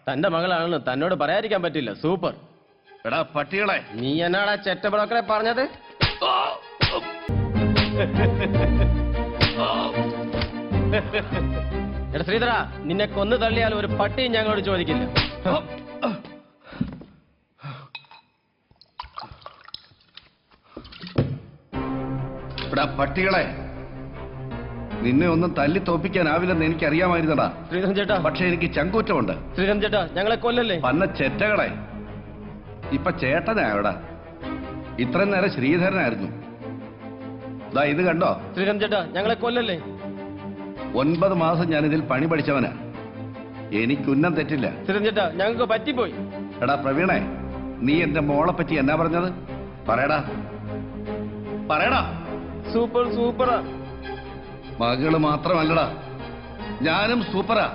തന്റെ മകളാണെന്ന് തന്നോട് പറയാതിരിക്കാൻ പറ്റില്ല. സൂപ്പർ. എടാ പട്ടികളെ, നീ എന്നാടാ ചെറ്റ ബ്രോക്കറെ പറഞ്ഞത്? എടാ ശ്രീധര, നിന്നെ കൊന്നു തള്ളിയാൽ ഒരു പട്ടിയും ഞങ്ങളോട് ചോദിക്കില്ല. എടാ പട്ടികളെ, നിന്നെ ഒന്നും തല്ലി തോപ്പിക്കാനാവില്ലെന്ന് എനിക്കറിയാമായിരുന്നടാ ശ്രീധരൻ ചേട്ടാ. പക്ഷെ എനിക്ക് ചങ്കൂറ്റമുണ്ട്. ശ്രീധരൻ ചേട്ടാ, ഞങ്ങളെ കൊല്ലല്ലേ. പന്ന ചെറ്റകളെ, ഇപ്പൊ ചേട്ടനായോടാ. ഇത്രയും നേരം ശ്രീധരനായിരുന്നു. ദാ ഇത് കണ്ടോ? ശ്രീധരൻ ചേട്ടാ, ഞങ്ങളെ കൊല്ലല്ലേ. 9 മാസം ഞാനിതിൽ പണി പഠിച്ചവനാ. എനിക്കുന്നം തെറ്റില്ല. ശ്രീധരൻ ചേട്ടാ, ഞങ്ങൾക്ക് പറ്റിപ്പോയി. എടാ പ്രവീണേ, നീ എന്റെ മോളെ പറ്റി എന്നാ പറഞ്ഞത്? പറയടാ പറയടാ. സൂപ്പർ സൂപ്പറാ. മകള് മാത്രമല്ലടാ, ഞാനും സൂപ്പറാ.